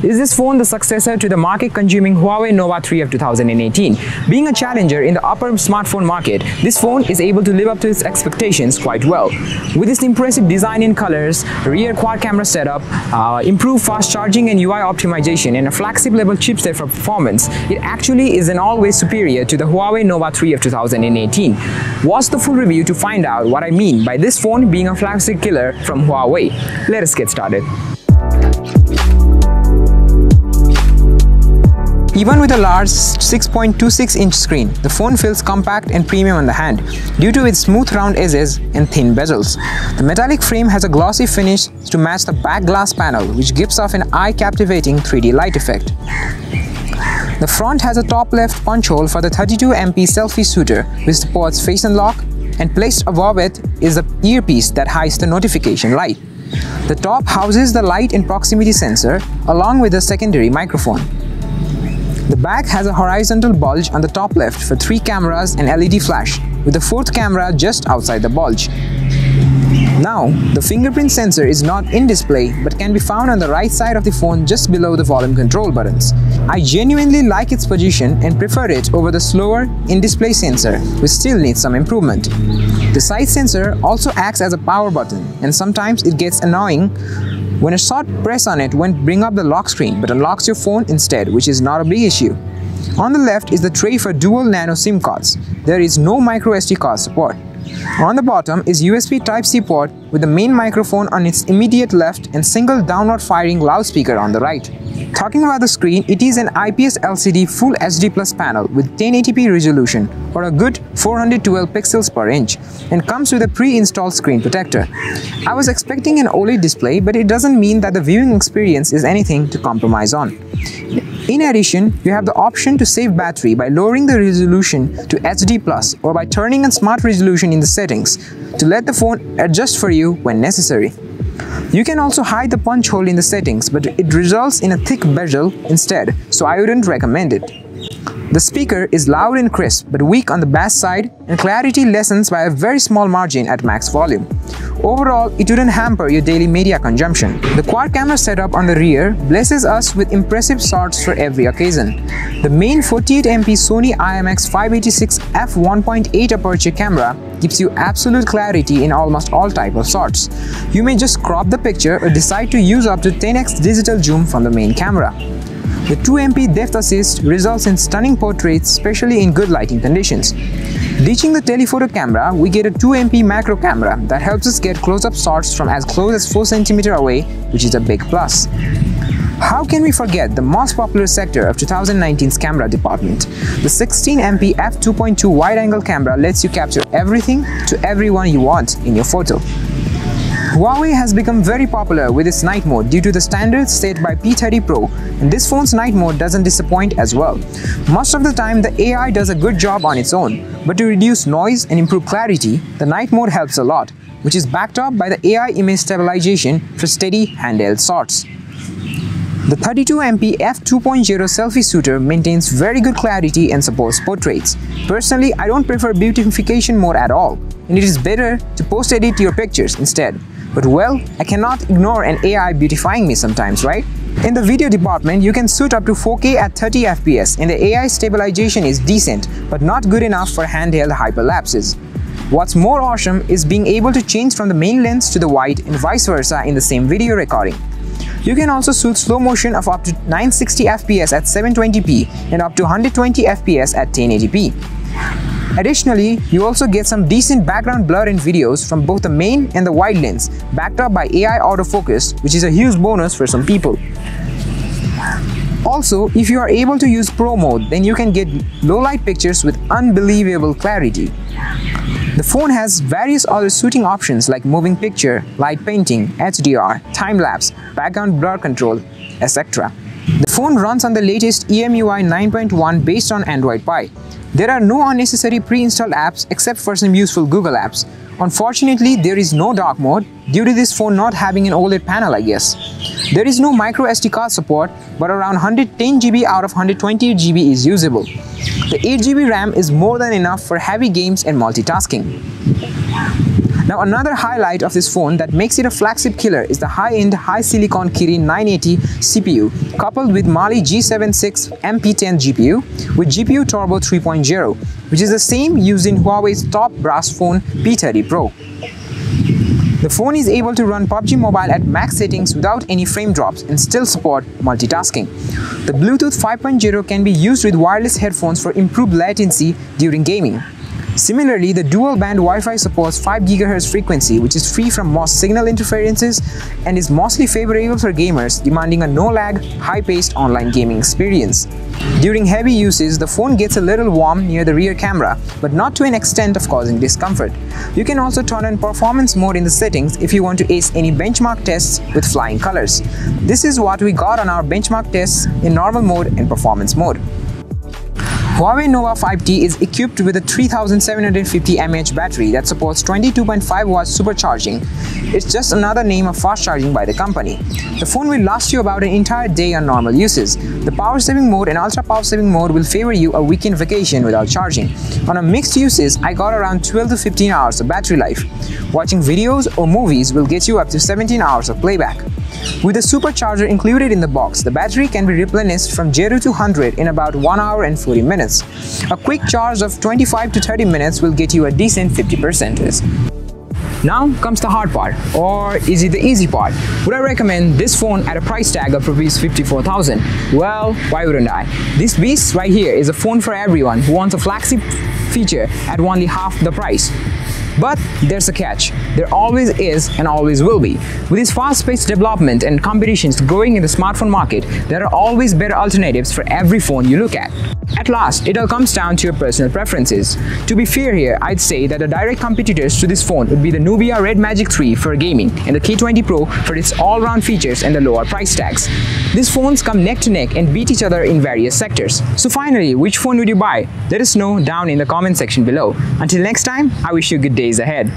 Is this phone the successor to the market-consuming Huawei Nova 3 of 2018? Being a challenger in the upper smartphone market, this phone is able to live up to its expectations quite well. With its impressive design in colors, rear quad camera setup, improved fast charging and UI optimization, and a flagship-level chipset for performance, it actually is in all ways superior to the Huawei Nova 3 of 2018. Watch the full review to find out what I mean by this phone being a flagship killer from Huawei. Let us get started. Even with a large 6.26-inch screen, the phone feels compact and premium on the hand due to its smooth round edges and thin bezels. The metallic frame has a glossy finish to match the back glass panel, which gives off an eye-captivating 3D light effect. The front has a top left punch hole for the 32MP selfie shooter, which supports face unlock, and placed above it is the earpiece that hides the notification light. The top houses the light and proximity sensor along with a secondary microphone. The back has a horizontal bulge on the top left for 3 cameras and LED flash, with the 4th camera just outside the bulge. Now, the fingerprint sensor is not in display but can be found on the right side of the phone just below the volume control buttons. I genuinely like its position and prefer it over the slower in-display sensor, which still needs some improvement. The side sensor also acts as a power button, and sometimes it gets annoying when a short press on it won't bring up the lock screen but unlocks your phone instead, which is not a big issue. On the left is the tray for dual nano SIM cards. There is no micro SD card support. On the bottom is USB Type-C port with the main microphone on its immediate left and single downward firing loudspeaker on the right. Talking about the screen, it is an IPS LCD Full HD Plus panel with 1080p resolution or a good 412 pixels per inch and comes with a pre-installed screen protector. I was expecting an OLED display, but it doesn't mean that the viewing experience is anything to compromise on. In addition, you have the option to save battery by lowering the resolution to HD Plus or by turning on smart resolution in the settings to let the phone adjust for you when necessary. You can also hide the punch hole in the settings, but it results in a thick bezel instead, so I wouldn't recommend it. The speaker is loud and crisp but weak on the bass side, and clarity lessens by a very small margin at max volume. Overall, it wouldn't hamper your daily media consumption. The quad camera setup on the rear blesses us with impressive shots for every occasion. The main 48MP Sony IMX586 f1.8 aperture camera gives you absolute clarity in almost all types of shots. You may just crop the picture or decide to use up to 10x digital zoom from the main camera. The 2MP depth assist results in stunning portraits, especially in good lighting conditions. Ditching the telephoto camera, we get a 2MP macro camera that helps us get close-up shots from as close as 4 cm away, which is a big plus. How can we forget the most popular sector of 2019's camera department? The 16MP f2.2 wide-angle camera lets you capture everything to everyone you want in your photo. Huawei has become very popular with its night mode due to the standards set by P30 Pro, and this phone's night mode doesn't disappoint as well. Most of the time the AI does a good job on its own, but to reduce noise and improve clarity, the night mode helps a lot, which is backed up by the AI image stabilization for steady handheld shots. The 32MP f2.0 selfie shooter maintains very good clarity and supports portraits. Personally, I don't prefer beautification mode at all, and it is better to post-edit your pictures instead. But well, I cannot ignore an AI beautifying me sometimes, right? In the video department, you can shoot up to 4K at 30 FPS and the AI stabilization is decent, but not good enough for handheld hyperlapses. What's more awesome is being able to change from the main lens to the wide and vice versa in the same video recording. You can also shoot slow motion of up to 960 FPS at 720p and up to 120 FPS at 1080p. Additionally, you also get some decent background blur in videos from both the main and the wide lens, backed up by AI autofocus, which is a huge bonus for some people. Also, if you are able to use Pro mode, then you can get low light pictures with unbelievable clarity. The phone has various other shooting options like moving picture, light painting, HDR, time-lapse, background blur control, etc. The phone runs on the latest EMUI 9.1 based on Android Pie. There are no unnecessary pre-installed apps except for some useful Google apps. Unfortunately, there is no dark mode due to this phone not having an OLED panel, I guess. There is no micro SD card support, but around 110 GB out of 128 GB is usable. The 8 GB RAM is more than enough for heavy games and multitasking. Now another highlight of this phone that makes it a flagship killer is the high-end Silicon Kirin 980 CPU coupled with Mali-G76 MP10 GPU with GPU Turbo 3.0, which is the same used in Huawei's top brass phone P30 Pro. The phone is able to run PUBG Mobile at max settings without any frame drops and still support multitasking. The Bluetooth 5.0 can be used with wireless headphones for improved latency during gaming. Similarly, the dual-band Wi-Fi supports 5 GHz frequency, which is free from most signal interferences and is mostly favorable for gamers demanding a no-lag, high-paced online gaming experience. During heavy uses, the phone gets a little warm near the rear camera, but not to an extent of causing discomfort. You can also turn on performance mode in the settings if you want to ace any benchmark tests with flying colors. This is what we got on our benchmark tests in normal mode and performance mode. Huawei Nova 5T is equipped with a 3750 mAh battery that supports 22.5 watts supercharging. It's just another name of fast charging by the company. The phone will last you about an entire day on normal uses. The power saving mode and ultra power saving mode will favor you a weekend vacation without charging. On a mixed uses, I got around 12 to 15 hours of battery life. Watching videos or movies will get you up to 17 hours of playback. With the supercharger included in the box, the battery can be replenished from 0 to 100 in about 1 hour and 40 minutes. A quick charge of 25 to 30 minutes will get you a decent 50%. Now comes the hard part, or is it the easy part? Would I recommend this phone at a price tag of Rs 54,000? Well, why wouldn't I? This beast right here is a phone for everyone who wants a flagship feature at only half the price. But there's a catch. There always is and always will be. With this fast-paced development and competitions growing in the smartphone market, there are always better alternatives for every phone you look at. At last, it all comes down to your personal preferences. To be fair here, I'd say that the direct competitors to this phone would be the Nubia Red Magic 3 for gaming and the K20 Pro for its all-round features and the lower price tags. These phones come neck to neck and beat each other in various sectors. So finally, which phone would you buy? Let us know down in the comment section below. Until next time, I wish you good days ahead.